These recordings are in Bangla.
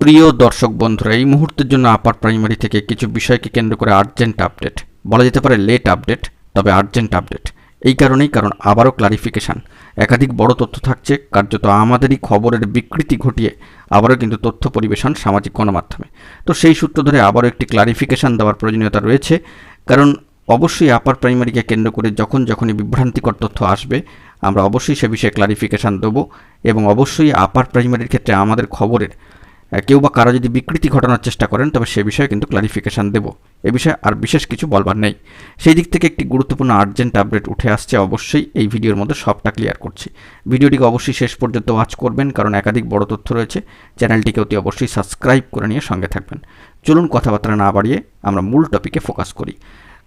প্রিয় দর্শক বন্ধুরা, এই মুহূর্তের জন্য আপার প্রাইমারি থেকে কিছু বিষয়কে কেন্দ্র করে আর্জেন্ট আপডেট, বলা যেতে পারে লেট আপডেট, তবে আর্জেন্ট আপডেট। এই কারণ আবারও ক্লারিফিকেশান, একাধিক বড় তথ্য থাকছে, কার্যত আমাদেরই খবরের বিকৃতি ঘটিয়ে আবারও কিন্তু তথ্য পরিবেশন সামাজিক গণমাধ্যমে। তো সেই সূত্র ধরে আবারও একটি ক্লারিফিকেশান দেওয়ার প্রয়োজনীয়তা রয়েছে, কারণ অবশ্যই আপার প্রাইমারিকে কেন্দ্র করে যখনই বিভ্রান্তিকর তথ্য আসবে আমরা অবশ্যই সে বিষয়ে ক্লারিফিকেশান দেবো, এবং অবশ্যই আপার প্রাইমারির ক্ষেত্রে আমাদের খবরের কেউ বা কারা যদি বিকৃতি ঘটানোর চেষ্টা করেন তবে সে বিষয়ে কিন্তু ক্লারিফিকেশান দেব। এ বিষয়ে আর বিশেষ কিছু বলবার নেই। সেই দিক থেকে একটি গুরুত্বপূর্ণ আর্জেন্ট আপডেট উঠে আসছে, অবশ্যই এই ভিডিওর মধ্যে সবটা ক্লিয়ার করছি। ভিডিওটিকে অবশ্যই শেষ পর্যন্ত ওয়াচ করবেন, কারণ একাধিক বড় তথ্য রয়েছে। চ্যানেলটিকে অতি অবশ্যই সাবস্ক্রাইব করে নিয়ে সঙ্গে থাকবেন। চলুন কথাবার্তা না বাড়িয়ে আমরা মূল টপিকে ফোকাস করি।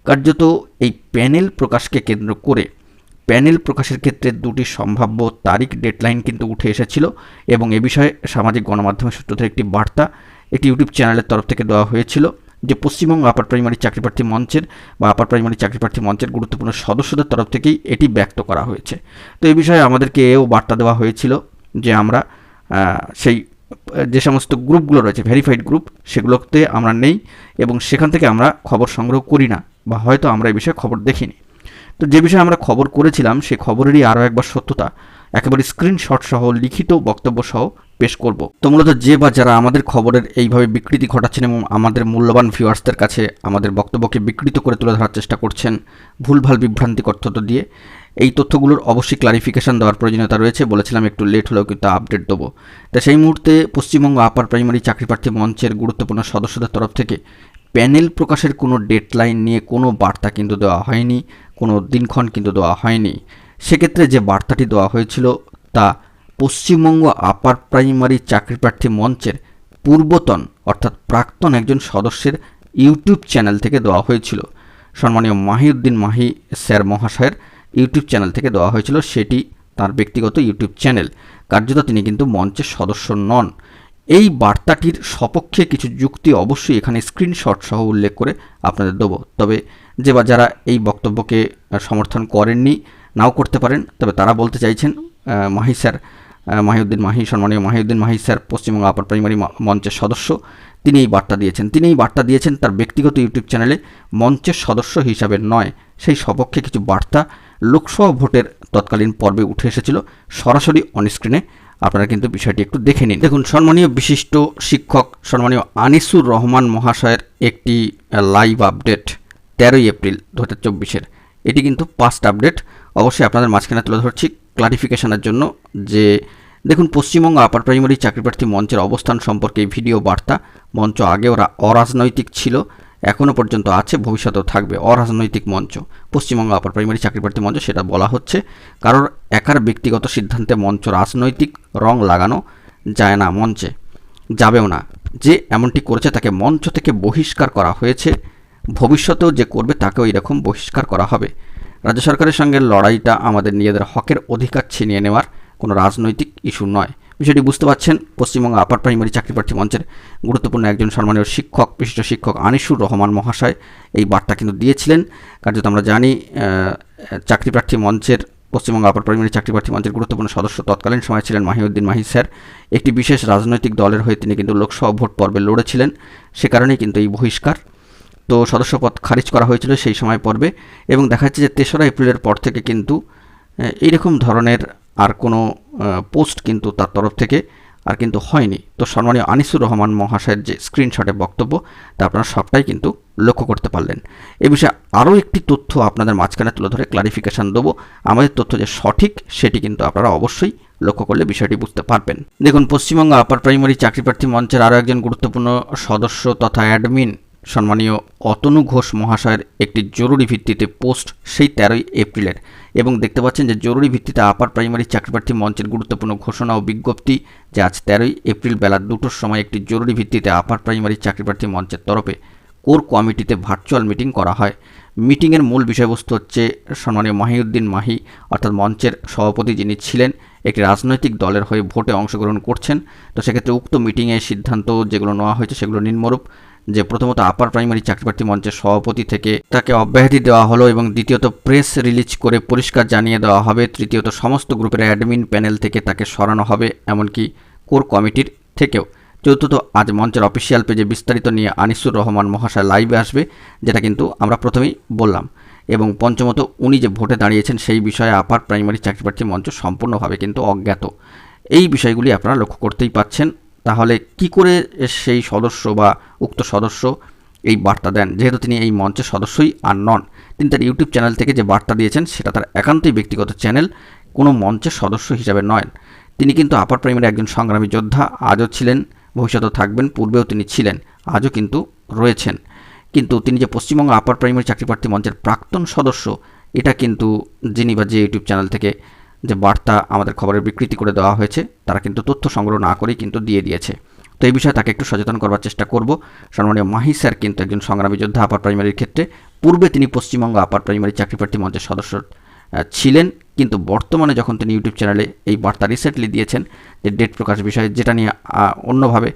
কার্যত এই প্যানেল প্রকাশকে কেন্দ্র করে প্যানেল প্রকাশের ক্ষেত্রে দুটি সম্ভাব্য তারিখ ডেডলাইন কিন্তু উঠে এসেছিল, এবং এ বিষয়ে সামাজিক গণমাধ্যমের সূত্র ধরে একটি বার্তা একটি ইউটিউব চ্যানেলের তরফ থেকে দেওয়া হয়েছিল, যে পশ্চিমবঙ্গ আপার প্রাইমারি চাকরিপ্রার্থী মঞ্চের বা আপার প্রাইমারি চাকরিপ্রার্থী মঞ্চের গুরুত্বপূর্ণ সদস্যদের তরফ থেকেই এটি ব্যক্ত করা হয়েছে। তো এই বিষয়ে আমাদেরকে এও বার্তা দেওয়া হয়েছিল যে আমরা সেই যে সমস্ত গ্রুপগুলো রয়েছে ভেরিফাইড গ্রুপ, সেগুলোতে আমরা নেই এবং সেখান থেকে আমরা খবর সংগ্রহ করি না, বা হয়তো আমরা এই বিষয়ে খবর দেখিনি। তো যে বিষয়ে আমরা খবর করেছিলাম সেই খবরেরই আরও একবার সত্যতা একেবারে স্ক্রিনশট সহ লিখিত বক্তব্য সহ পেশ করব। তো মূলত যে বা যারা আমাদের খবরের এইভাবে বিকৃতি ঘটাচ্ছেন এবং আমাদের মূল্যবান ভিউয়ার্সদের কাছে আমাদের বক্তব্যকে বিকৃত করে তুলে ধরার চেষ্টা করছেন ভুলভাল বিভ্রান্তিকর তথ্য দিয়ে, এই তথ্যগুলোর অবশ্যই ক্লারিফিকেশান দেওয়ার প্রয়োজনীয়তা রয়েছে। বলেছিলাম একটু লেট হলেও কিন্তু আপডেট দেবো। তা সেই মুহূর্তে পশ্চিমবঙ্গ আপার প্রাইমারি চাকরিপ্রার্থী মঞ্চের গুরুত্বপূর্ণ সদস্যদের তরফ থেকে প্যানেল প্রকাশের কোনো ডেডলাইন নিয়ে কোনো বার্তা কিন্তু দেওয়া হয়নি, কোনো দিনক্ষণ কিন্তু দেওয়া হয়নি। সেক্ষেত্রে যে বার্তাটি দেওয়া হয়েছিল তা পশ্চিমবঙ্গ আপার প্রাইমারি চাকরিপ্রার্থী মঞ্চের পূর্বতন অর্থাৎ প্রাক্তন একজন সদস্যের ইউটিউব চ্যানেল থেকে দেওয়া হয়েছিল। সম্মানীয় মাহিউদ্দিন মাহি স্যার মহাশয়ের ইউটিউব চ্যানেল থেকে দেওয়া হয়েছিল। সেটি তার ব্যক্তিগত ইউটিউব চ্যানেল, কার্যত তিনি কিন্তু মঞ্চের সদস্য নন। এই বার্তাটির সপক্ষে কিছু যুক্তি অবশ্যই এখানে স্ক্রিনশট সহ উল্লেখ করে আপনাদের দেবো। তবে যে বা যারা এই বক্তব্যকে সমর্থন করেননি, নাও করতে পারেন, তবে তারা বলতে চাইছেন মাহি স্যার সম্মানীয় Mahiuddin Mahi sir Paschimbanga upper primary মঞ্চের সদস্য, তিনি এই বার্তা দিয়েছেন তার ব্যক্তিগত ইউটিউব চ্যানেলে মঞ্চের সদস্য হিসাবে নয়। সেই সপক্ষে কিছু বার্তা লোকসভা ভোটের তৎকালীন পর্বে উঠে এসেছিল সরাসরি অনস্ক্রিনে। আপনারা কিন্তু বিষয়টি একটু দেখে নিন। দেখুন, সম্মানীয় বিশিষ্ট শিক্ষক সম্মানীয় আনিসুর রহমান মহাশয়ের একটি লাইভ আপডেট 13 এপ্রিল 2024-এর, এটি কিন্তু পাস্ট আপডেট। অবশ্যই আপনাদের মাঝখানে তুলে ধরছি ক্লারিফিকেশনের জন্য যে দেখুন, পশ্চিমবঙ্গ আপার প্রাইমারি চাকরিপ্রার্থী মঞ্চের অবস্থান সম্পর্কে এই ভিডিও বার্তা। মঞ্চ আগেও অরাজনৈতিক ছিল, এখনও পর্যন্ত আছে, ভবিষ্যতেও থাকবে অরাজনৈতিক মঞ্চ। পশ্চিমবঙ্গ আপার প্রাইমারি চাকরিপ্রার্থী মঞ্চ, সেটা বলা হচ্ছে। কারোর একার ব্যক্তিগত সিদ্ধান্তে মঞ্চ রাজনৈতিক রং লাগানো যায় না, মঞ্চে যাবেও না। যে এমনটি করেছে তাকে মঞ্চ থেকে বহিষ্কার করা হয়েছে, ভবিষ্যতেও যে করবে তাকেও এরকম বহিষ্কার করা হবে। রাজ্য সরকারের সঙ্গে লড়াইটা আমাদের নিজেদের হকের অধিকার ছিনিয়ে নেওয়ার কোনো রাজনৈতিক ইস্যু নয়। বিষয়টি বুঝতে পারছেন। পশ্চিমবঙ্গ আপার প্রাইমারি চাকরিপ্রার্থী মঞ্চের গুরুত্বপূর্ণ একজন সম্মানীয় শিক্ষক, বিশিষ্ট শিক্ষক আনিসুর রহমান মহাশয় এই বার্তা কিন্তু দিয়েছিলেন। কার্যত আমরা জানি চাকরিপ্রার্থী মঞ্চের পশ্চিমবঙ্গ আপার প্রাইমারি চাকরিপ্রার্থী মঞ্চের গুরুত্বপূর্ণ সদস্য তৎকালীন সময় ছিলেন মাহিউদ্দিন মাহি স্যার। একটি বিশেষ রাজনৈতিক দলের হয়ে তিনি কিন্তু লোকসভা ভোট পর্বে লড়েছিলেন, সে কারণেই কিন্তু এই বহিষ্কার। তো সদস্যপদ খারিজ করা হয়েছিল সেই সময় পর্বে, এবং দেখা যাচ্ছে যে 3রা এপ্রিলের পর থেকে কিন্তু এইরকম ধরনের আর কোনো পোস্ট কিন্তু তার তরফ থেকে আর কিন্তু হয়নি। তো সম্মানীয় আনিসুর রহমান মহাশয়ের যে স্ক্রিনশটে বক্তব্য, তা আপনারা সবটাই কিন্তু লক্ষ্য করতে পারলেন। এ বিষয়ে আরও একটি তথ্য আপনাদের মাঝখানে তুলে ধরে ক্লারিফিকেশান দেবো। আমাদের তথ্য যে সঠিক সেটি কিন্তু আপনারা অবশ্যই লক্ষ্য করলে বিষয়টি বুঝতে পারবেন। দেখুন, পশ্চিমবঙ্গ আপার প্রাইমারি চাকরিপ্রার্থী মঞ্চের আরও একজন গুরুত্বপূর্ণ সদস্য তথা অ্যাডমিন সম্মানীয় অতনু ঘোষ মহাশয়ের একটি জরুরি ভিত্তিতে পোস্ট সেই 13 এপ্রিলের, এবং দেখতে পাচ্ছেন যে জরুরি ভিত্তিতে আপার প্রাইমারি চাকরিপ্রার্থী মঞ্চের গুরুত্বপূর্ণ ঘোষণা ও বিজ্ঞপ্তি, যে আজ 13 এপ্রিল বেলা 2টোর সময় একটি জরুরি ভিত্তিতে আপার প্রাইমারি চাকরিপ্রার্থী মঞ্চের তরফে কোর কমিটিতে ভার্চুয়াল মিটিং করা হয়। মিটিংয়ের মূল বিষয়বস্তু হচ্ছে সম্মানীয় মাহিউদ্দিন মাহি অর্থাৎ মঞ্চের সভাপতি যিনি ছিলেন একটি রাজনৈতিক দলের হয়ে ভোটে অংশগ্রহণ করছেন। তো সেক্ষেত্রে উক্ত মিটিংয়ের সিদ্ধান্ত যেগুলো নেওয়া হয়েছে সেগুলো নিম্নরূপ: যে প্রথমত আপার প্রাইমারি চাকরিপ্রার্থী মঞ্চের সভাপতি থেকে তাকে অব্যাহতি দেওয়া হলো, এবং দ্বিতীয়ত প্রেস রিলিজ করে পরিষ্কার জানিয়ে দেওয়া হবে। তৃতীয়ত সমস্ত গ্রুপের অ্যাডমিন প্যানেল থেকে তাকে সরানো হবে, এমনকি কোর কমিটির থেকেও। চতুর্থত, আজ মঞ্চের অফিসিয়াল পেজে বিস্তারিত নিয়ে আনিসুর রহমান মহাশয় লাইভে আসবে, যেটা কিন্তু আমরা প্রথমেই বললাম। এবং পঞ্চমত, উনি যে ভোটে দাঁড়িয়েছেন সেই বিষয়ে আপার প্রাইমারি চাকরিপ্রার্থী মঞ্চ সম্পূর্ণভাবে কিন্তু অজ্ঞাত। এই বিষয়গুলি আপনারা লক্ষ্য করতেই পাচ্ছেন। তাহলে কি করে সেই সদস্য বা উক্ত সদস্য এই বার্তা দেন? যেহেতু তিনি এই মঞ্চের সদস্যই আর নন, তিনি তার ইউটিউব চ্যানেল থেকে যে বার্তা দিয়েছেন সেটা তার একান্তই ব্যক্তিগত চ্যানেল, কোনো মঞ্চের সদস্য হিসাবে নয়। তিনি কিন্তু আপার প্রাইমারি একজন সংগ্রামী যোদ্ধা, আজও ছিলেন, ভবিষ্যতেও থাকবেন, পূর্বেও তিনি ছিলেন, আজও কিন্তু রয়েছেন। কিন্তু তিনি যে পশ্চিমবঙ্গ আপার প্রাইমারি চাকরিপ্রার্থী মঞ্চের প্রাক্তন সদস্য, এটা কিন্তু যিনি বা যে ইউটিউব চ্যানেল থেকে যে বার্তা আমাদের খবরের বিকৃতি করে দেওয়া হয়েছে, তারা কিন্তু তথ্য সংগ্রহ না করেই কিন্তু দিয়ে দিয়েছে। তো এই বিষয়ে তাকে একটু সচেতন করবার চেষ্টা করব। সম্মানীয় মাহি স্যার কিন্তু একজন সংগ্রামী যোদ্ধা আপার প্রাইমারির ক্ষেত্রে। পূর্বে তিনি পশ্চিমবঙ্গ আপার প্রাইমারি চাকরিপ্রার্থী মঞ্চের সদস্য ছিলেন, কিন্তু বর্তমানে যখন তিনি ইউটিউব চ্যানেলে এই বার্তা রিসেন্টলি দিয়েছেন যে ডেট প্রকাশ বিষয়ে, যেটা নিয়ে অন্যভাবে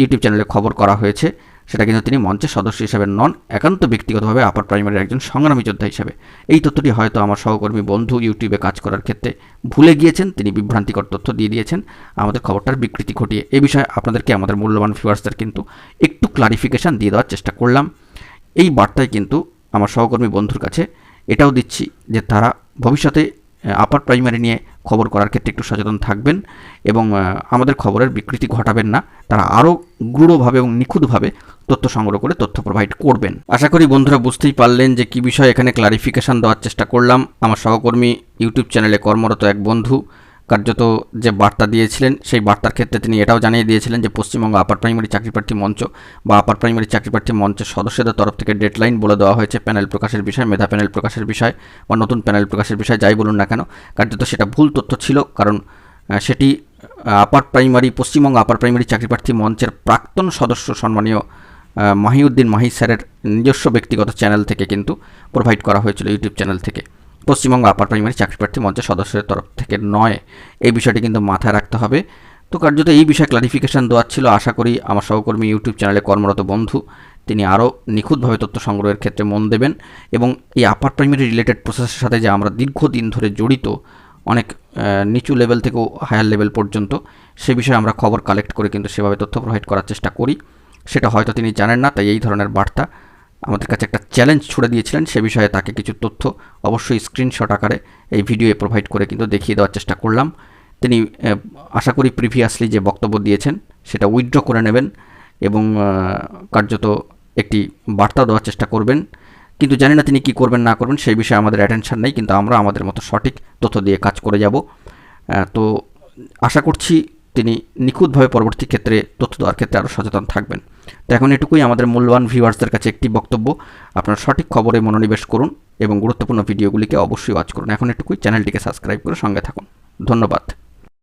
ইউটিউব চ্যানেলে খবর করা হয়েছে, সেটা কিন্তু তিনি মঞ্চের সদস্য হিসেবে নন, একান্ত ব্যক্তিগতভাবে আপার প্রাইমারির একজন সংগ্রামী যোদ্ধা হিসেবে। এই তথ্যটি হয়তো আমার সহকর্মী বন্ধু ইউটিউবে কাজ করার ক্ষেত্রে ভুলে গিয়েছেন, তিনি বিভ্রান্তিকর তথ্য দিয়ে দিয়েছেন আমাদের খবরটার বিকৃতি ঘটিয়ে। এই বিষয়ে আপনাদেরকে, আমাদের মূল্যবান ভিউয়ার্সদের কিন্তু একটু ক্লারিফিকেশান দিয়ে দেওয়ার চেষ্টা করলাম। এই বার্তায় কিন্তু আমার সহকর্মী বন্ধুর কাছে এটাও দিচ্ছি যে তারা ভবিষ্যতে আপার প্রাইমারি নিয়ে খবর করার ক্ষেত্রে একটু সচেতন থাকবেন এবং আমাদের খবরের বিকৃতি ঘটাবেন না। তারা আরও গূঢ়ভাবে এবং নিখুঁতভাবে তথ্য সংগ্রহ করে তথ্য প্রোভাইড করবেন। আশা করি বন্ধুরা বুঝতেই পারলেন যে কী বিষয় এখানে ক্লারিফিকেশান দেওয়ার চেষ্টা করলাম। আমার সহকর্মী ইউটিউব চ্যানেলে কর্মরত এক বন্ধু কার্যত যে বার্তা দিয়েছিলেন, সেই বার্তার ক্ষেত্রে তিনি এটাও জানিয়ে দিয়েছিলেন যে পশ্চিমবঙ্গ আপার প্রাইমারি চাকরিপ্রার্থী মঞ্চ বা আপার প্রাইমারি চাকরিপ্রার্থী মঞ্চের সদস্যদের তরফ থেকে ডেডলাইন বলে দেওয়া হয়েছে প্যানেল প্রকাশের বিষয়, মেধা প্যানেল প্রকাশের বিষয় বা নতুন প্যানেল প্রকাশের বিষয়, যাই বলুন না কেন, কার্যত সেটা ভুল তথ্য ছিল। কারণ সেটি upper primary Paschimbanga upper primary চাকরিপ্রার্থী মঞ্চের প্রাক্তন সদস্য সম্মানীয় মাহিউদ্দিন মাহি স্যারের নিজস্ব ব্যক্তিগত চ্যানেল থেকে কিন্তু প্রোভাইড করা হয়েছিল, ইউটিউব চ্যানেল থেকে, পশ্চিমবঙ্গ আপার প্রাইমারি চাকরিপ্রার্থী মঞ্চের সদস্যের তরফ থেকে নয়। এই বিষয়টি কিন্তু মাথায় রাখতে হবে। তো কার্যত এই বিষয়ে ক্লারিফিকেশান দেওয়ার ছিল। আশা করি আমার সহকর্মী ইউটিউব চ্যানেলে কর্মরত বন্ধু তিনি আরও নিখুঁতভাবে তথ্য সংগ্রহের ক্ষেত্রে মন দেবেন এবং এই আপার প্রাইমারি রিলেটেড প্রসেসের সাথে যে আমরা দীর্ঘদিন ধরে জড়িত, অনেক নিচু লেভেল থেকেও হায়ার লেভেল পর্যন্ত, সে বিষয়ে আমরা খবর কালেক্ট করে কিন্তু সেভাবে তথ্য প্রোভাইড করার চেষ্টা করি। সেটা হয়তো তিনি জানেন না, তাই এই ধরনের বার্তা আমাদের কাছে একটা চ্যালেঞ্জ ছুড়ে দিয়েছিলেন। সে বিষয়ে তাকে কিছু তথ্য অবশ্যই স্ক্রিনশট আকারে এই ভিডিওয়ে প্রোভাইড করে কিন্তু দেখিয়ে দেওয়ার চেষ্টা করলাম। তিনি আশা করি প্রিভিয়াসলি যে বক্তব্য দিয়েছেন সেটা উইথড্র করে নেবেন এবং কার্যত একটি বার্তা দেওয়ার চেষ্টা করবেন। কিন্তু জানি না তিনি কী করবেন না করবেন, সেই বিষয়ে আমাদের অ্যাটেনশন নেই, কিন্তু আমরা আমাদের মতো সঠিক তথ্য দিয়ে কাজ করে যাব। তো আশা করছি তিনি নিখুঁতভাবে পরবর্তী ক্ষেত্রে তথ্য দেওয়ার ক্ষেত্রে আরও সচেতন থাকবেন। তো এখন এটুকুই আমাদের মূল্যবান ভিউয়ার্সদের কাছে একটি বক্তব্য, আপনারা সঠিক খবরে মনোনিবেশ করুন এবং গুরুত্বপূর্ণ ভিডিওগুলিকে অবশ্যই ওয়াচ করুন। এখন এটুকুই, চ্যানেলটিকে সাবস্ক্রাইব করে সঙ্গে থাকুন। ধন্যবাদ।